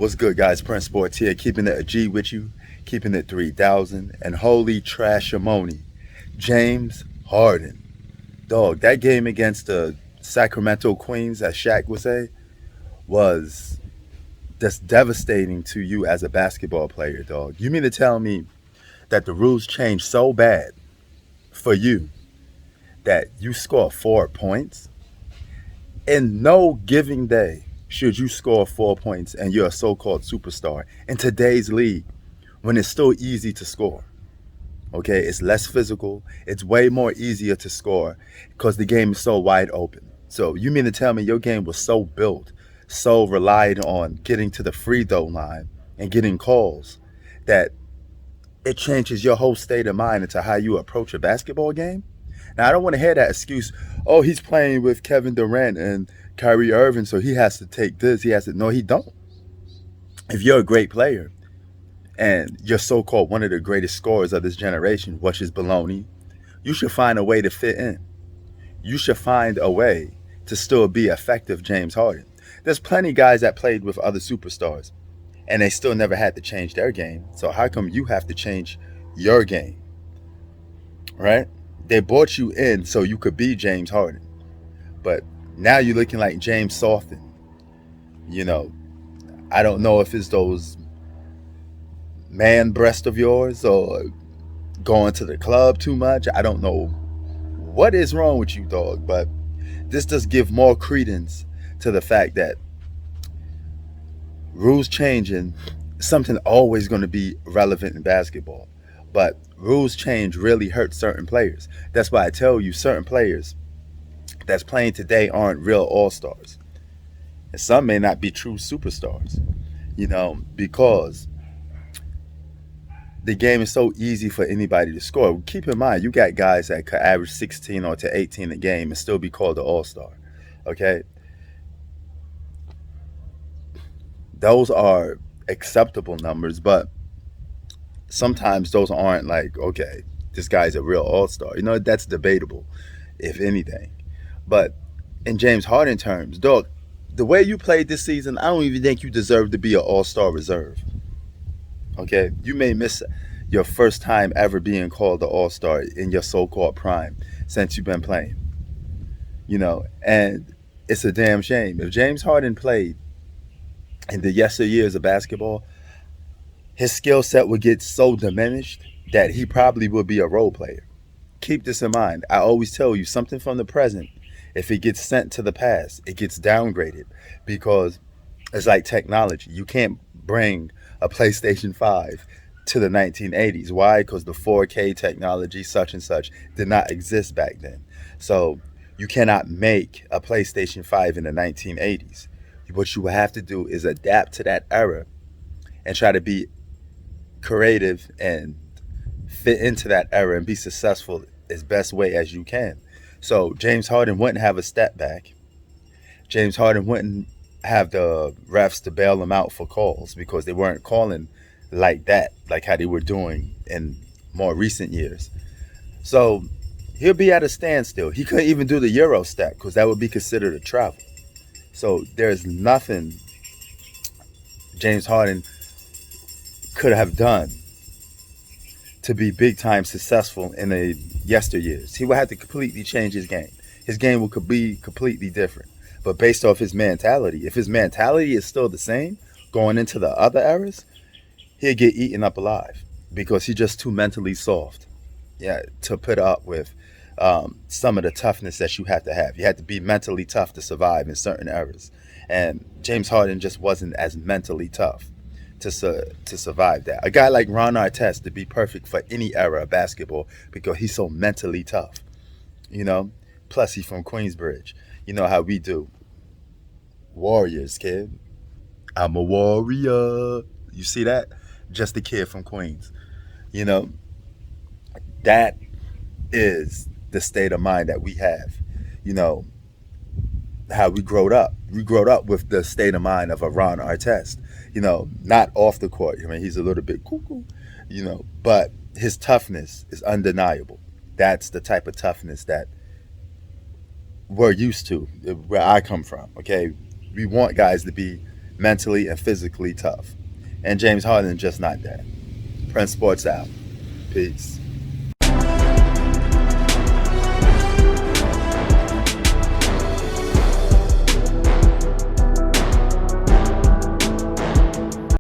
What's good, guys? Prince Sports here, keeping it a G with you, keeping it 3,000, and holy trashimony. James Harden. Dog, that game against the Sacramento Queens, as Shaq would say, was just devastating to you as a basketball player, dog. You mean to tell me that the rules changed so bad for you that you score 4 points? In no giving day should you score 4 points and you're a so-called superstar in today's league when it's still easy to score. Okay, it's less physical. It's way more easier to score because the game is so wide open. So you mean to tell me your game was so built, so relied on getting to the free throw line and getting calls that it changes your whole state of mind into how you approach a basketball game? Now, I don't want to hear that excuse, oh, he's playing with Kevin Durant and Kyrie Irving, so he has to take this. He has to. No, he don't. If you're a great player and you're so-called one of the greatest scorers of this generation, which is baloney, you should find a way to fit in. You should find a way to still be effective, James Harden. There's plenty of guys that played with other superstars, and they still never had to change their game. So how come you have to change your game, right? They brought you in so you could be James Harden. But now you're looking like James Softon. You know, I don't know if it's those man breasts of yours or going to the club too much. I don't know what is wrong with you, dog. But this does give more credence to the fact that rules changing is something always going to be relevant in basketball. But rules change really hurt certain players. That's why I tell you certain players that's playing today aren't real all-stars. And some may not be true superstars, because the game is so easy for anybody to score. Keep in mind, you got guys that could average 16 or to 18 a game and still be called an all-star, okay? Those are acceptable numbers, but sometimes those aren't like, okay, this guy's a real all-star. That's debatable, if anything. But in James Harden terms, dog, the way you played this season, I don't even think you deserve to be an all-star reserve. Okay? You may miss your first time ever being called an all-star in your so-called prime since you've been playing. And it's a damn shame. If James Harden played in the yesteryears of basketball, his skill set would get so diminished that he probably would be a role player. Keep this in mind. I always tell you, something from the present, if it gets sent to the past, it gets downgraded because it's like technology. You can't bring a PlayStation 5 to the 1980s. Why? Because the 4K technology, such and such, did not exist back then. So you cannot make a PlayStation 5 in the 1980s. What you have to do is adapt to that era and try to be creative and fit into that era and be successful as best way as you can. So James Harden wouldn't have a step back. James Harden wouldn't have the refs to bail him out for calls because they weren't calling like that, like how they were doing in more recent years. So he'll be at a standstill. He couldn't even do the Euro step because that would be considered a travel. So there's nothing James Harden could have done to be big time successful in the yesteryears. He would have to completely change his game. His game could be completely different. But based off his mentality, if his mentality is still the same going into the other eras, he'll get eaten up alive because he's just too mentally soft, to put up with some of the toughness that you have to have. You have to be mentally tough to survive in certain eras. And James Harden just wasn't as mentally tough to survive that. A guy like Ron Artest to be perfect for any era of basketball because he's so mentally tough, Plus he's from Queensbridge. You know how we do. Warriors, kid. I'm a warrior. You see that? Just a kid from Queens. That is the state of mind that we have. How we growed up. We growed up with the state of mind of a Ron Artest. Not off the court. He's a little bit cuckoo, but his toughness is undeniable. That's the type of toughness that we're used to, where I come from, okay? We want guys to be mentally and physically tough. And James Harden just not that. Prince Sports out. Peace.